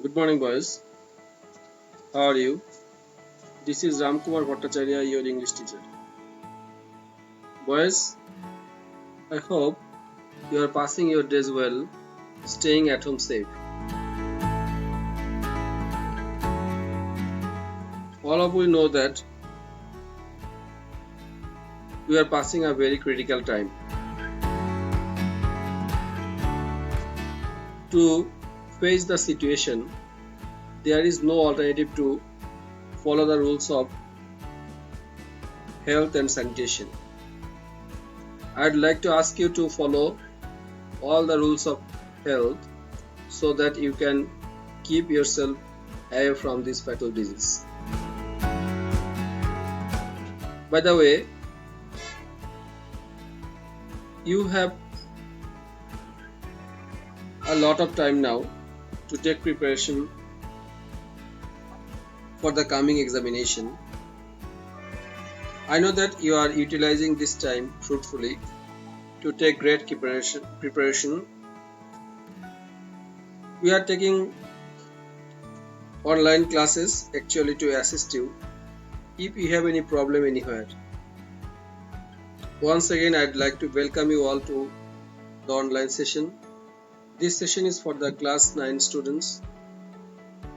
Good morning, boys. How are you? This is Ramkumar Bhattacharya, your English teacher. Boys, I hope you are passing your days well, staying at home safe. All of you know that we are passing a very critical time. To face the situation, there is no alternative to follow the rules of health and sanitation. I'd like to ask you to follow all the rules of health so that you can keep yourself away from this fatal disease. By the way, you have a lot of time now to take preparation for the coming examination. I know that you are utilizing this time fruitfully to take great preparation. We are taking online classes actually to assist you if you have any problem anywhere. Once again, I'd like to welcome you all to the online session. This session is for the class 9 students.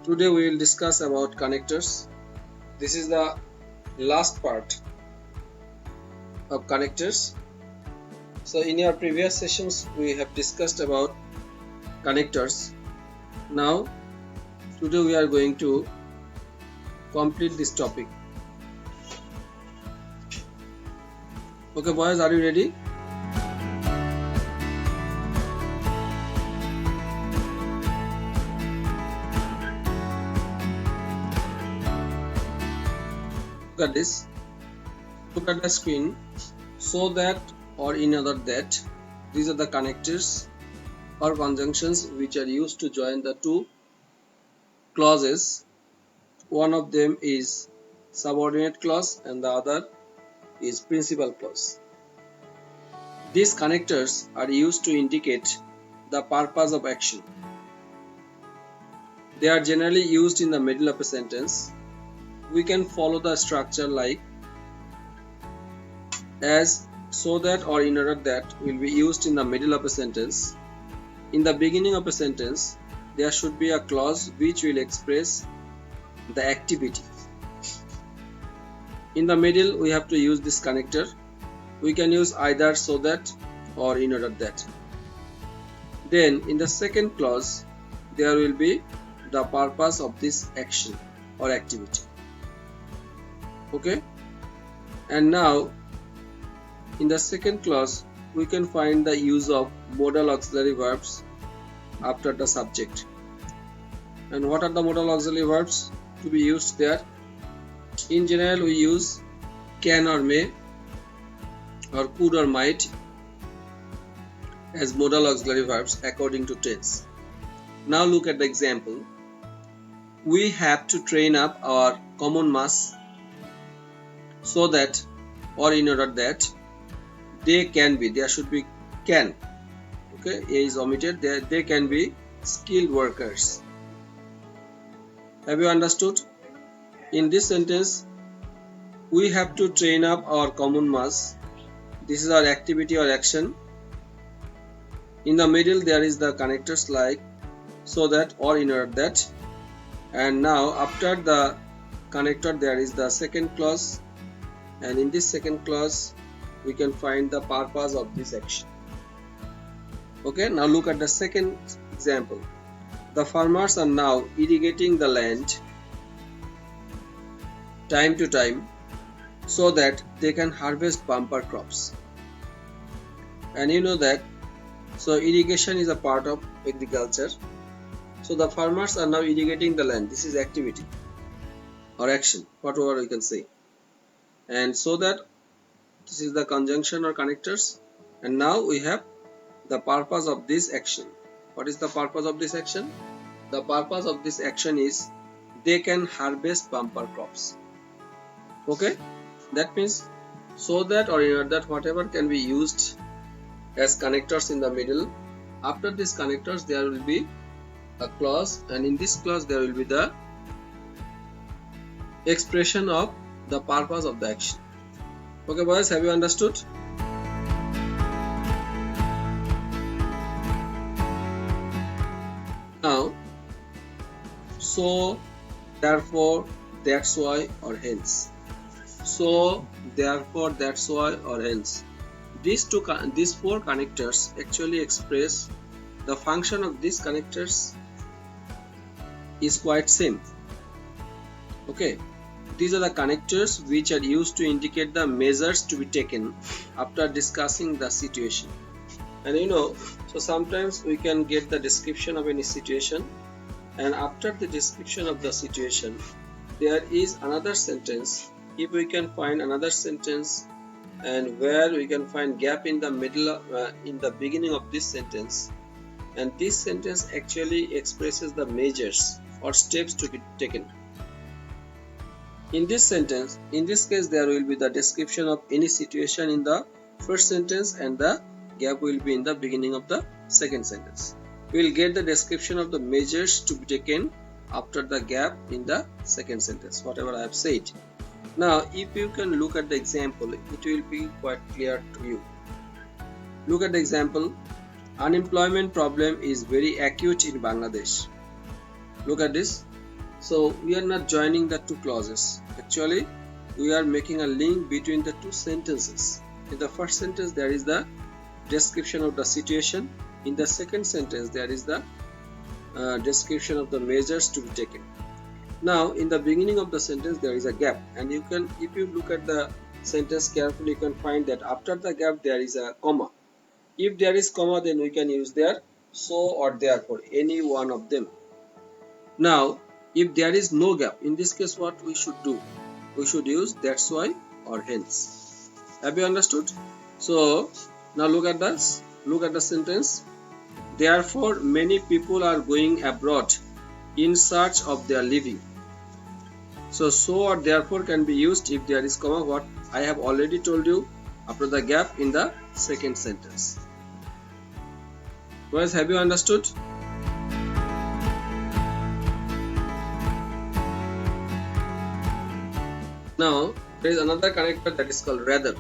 Today we will discuss about connectors. This is the last part of connectors. So in our previous sessions we have discussed about connectors. Now today we are going to complete this topic. Okay boys, are you ready? Look at this. Look at the screen. So that or in other that, these are the connectors or conjunctions which are used to join the two clauses. One of them is subordinate clause and the other is principal clause. These connectors are used to indicate the purpose of action. They are generally used in the middle of a sentence. We can follow the structure like as, so that or in order that will be used in the middle of a sentence. In the beginning of a sentence, there should be a clause which will express the activity. In the middle, we have to use this connector. We can use either so that or in order that. Then in the second clause, there will be the purpose of this action or activity. Okay? And now in the second clause, we can find the use of modal auxiliary verbs after the subject. And what are the modal auxiliary verbs to be used there? In general, we use can or may or could or might as modal auxiliary verbs according to tense. Now look at the example. We have to train up our common mass so that or in order that there should be can. Okay, A is omitted. They can be skilled workers. Have you understood? In this sentence, we have to train up our common mass. This is our activity or action. In the middle, there is the connectors like so that or in order that. And now after the connector, there is the second clause. And in this second clause, we can find the purpose of this action. Okay, now look at the second example. The farmers are now irrigating the land time to time so that they can harvest bumper crops. And you know that, so irrigation is a part of agriculture. So the farmers are now irrigating the land. This is activity or action, whatever we can say. And so that this is the conjunction or connectors. And now we have the purpose of this action. What is the purpose of this action? The purpose of this action is they can harvest bumper crops. Okay, that means so that or in order that whatever can be used as connectors in the middle. After these connectors, there will be a clause, and in this clause there will be the expression of the purpose of the action. Okay boys, have you understood? Now, so, therefore, that's why, or hence. So, therefore, that's why, or hence. These four connectors actually express the function of these connectors is quite same. Okay, these are the connectors which are used to indicate the measures to be taken after discussing the situation. And so sometimes we can get the description of any situation, and after the description of the situation there is another sentence. If we can find another sentence and where we can find gap in the middle in the beginning of this sentence, and this sentence actually expresses the measures or steps to be taken. In this sentence, in this case, there will be the description of any situation in the first sentence and the gap will be in the beginning of the second sentence. We will get the description of the measures to be taken after the gap in the second sentence, whatever I have said. Now, if you can look at the example, it will be quite clear to you. Look at the example. Unemployment problem is very acute in Bangladesh. Look at this. So we are not joining the two clauses. Actually, we are making a link between the two sentences. In the first sentence, there is the description of the situation. In the second sentence, there is the description of the measures to be taken. Now, in the beginning of the sentence, there is a gap, and you can, if you look at the sentence carefully, you can find that after the gap there is a comma. If there is comma, then we can use there so or therefore, any one of them. Now, if there is no gap, in this case, what we should do? We should use that's why or hence. Have you understood? So now look at this. Look at the sentence. Therefore, many people are going abroad in search of their living. So or therefore can be used if there is comma, what I have already told you after the gap in the second sentence. Guys, have you understood? Now, there is another connector that is called rather.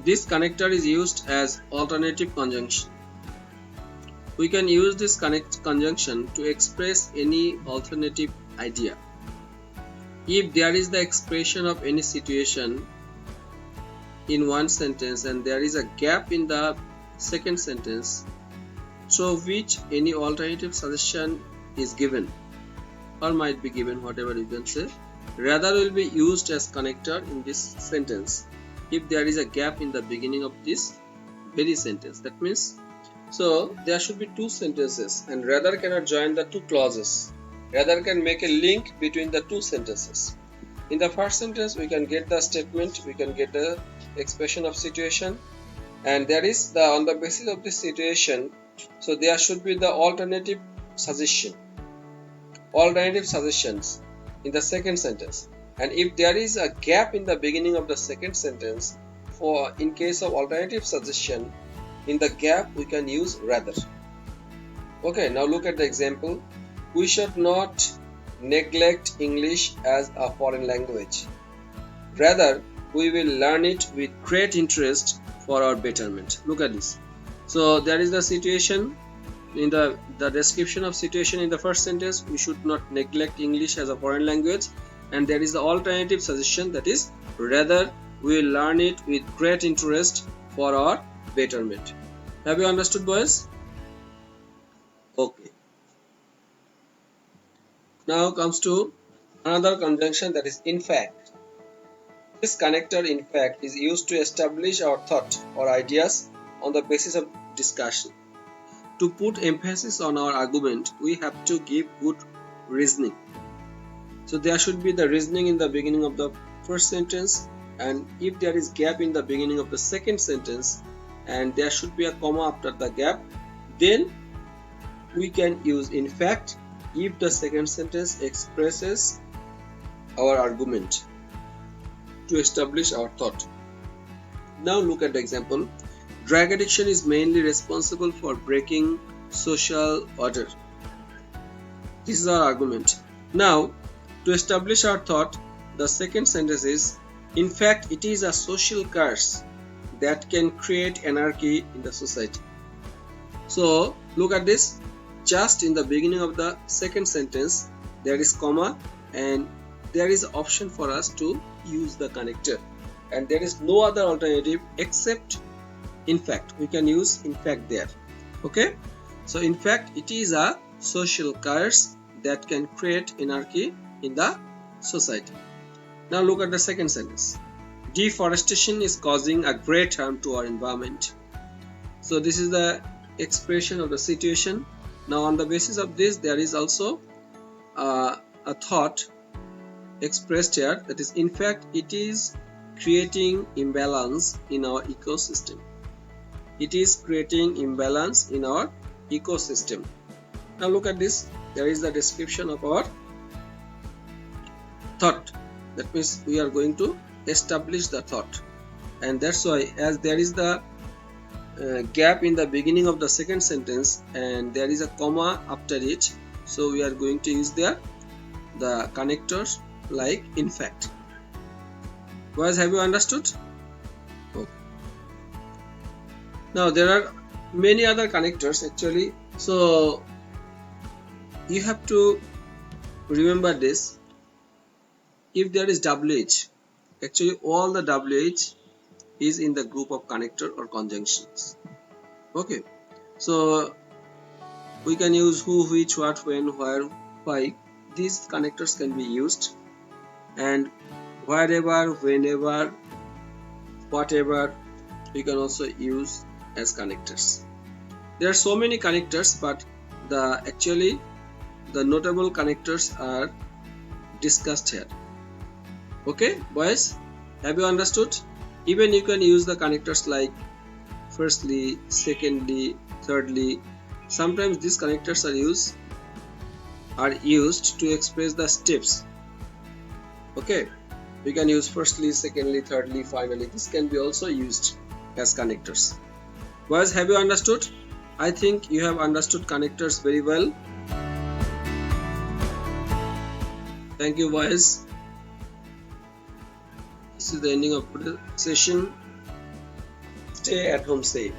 This connector is used as alternative conjunction. We can use this conjunction to express any alternative idea. If there is the expression of any situation in one sentence and there is a gap in the second sentence, through which any alternative suggestion is given or might be given, whatever you can say, rather will be used as connector in this sentence if there is a gap in the beginning of this very sentence. That means, so there should be two sentences and rather cannot join the two clauses. Rather can make a link between the two sentences. In the first sentence, we can get the statement, we can get the expression of situation, and there is the on the basis of this situation, so there should be the alternative suggestions in the second sentence. And if there is a gap in the beginning of the second sentence, for in case of alternative suggestion, in the gap we can use rather. Okay, now look at the example. We should not neglect English as a foreign language. Rather, we will learn it with great interest for our betterment. Look at this. So there is the situation in the description of situation in the first sentence. We should not neglect English as a foreign language, and there is the alternative suggestion, that is rather we will learn it with great interest for our betterment. Have you understood, boys? Okay. Now comes to another conjunction, that is in fact. This connector in fact is used to establish our thought or ideas on the basis of discussion. To put emphasis on our argument, we have to give good reasoning. So there should be the reasoning in the beginning of the first sentence, and if there is gap in the beginning of the second sentence and there should be a comma after the gap, then we can use in fact if the second sentence expresses our argument to establish our thought. Now look at the example. Drug addiction is mainly responsible for breaking social order. This is our argument. Now, to establish our thought, the second sentence is, in fact, it is a social curse that can create anarchy in the society. So, look at this. Just in the beginning of the second sentence, there is comma and there is option for us to use the connector. And there is no other alternative except in fact. We can use in fact there. Okay? So, in fact, it is a social curse that can create anarchy in the society. Now look at the second sentence. Deforestation is causing a great harm to our environment. So this is the expression of the situation. Now on the basis of this, there is also a thought expressed here, that is, in fact, it is creating imbalance in our ecosystem. It is creating imbalance in our ecosystem. Now look at this. There is the description of our thought. That means we are going to establish the thought, and that's why, as there is the gap in the beginning of the second sentence and there is a comma after it, so we are going to use there the connectors like in fact. Guys, have you understood? Okay. Now there are many other connectors actually, so you have to remember this. If there is WH, actually all the WH is in the group of connector or conjunctions. Okay, so we can use who, which, what, when, where, why. These connectors can be used, and wherever, whenever, whatever, we can also use as connectors. There are so many connectors, but the notable connectors are discussed here. Okay, boys, have you understood? Even you can use the connectors like firstly, secondly, thirdly. Sometimes these connectors are used to express the steps. Okay, we can use firstly, secondly, thirdly, finally. This can be also used as connectors. Boys, have you understood? I think you have understood connectors very well. Thank you, boys. This is the ending of the session. Stay at home safe.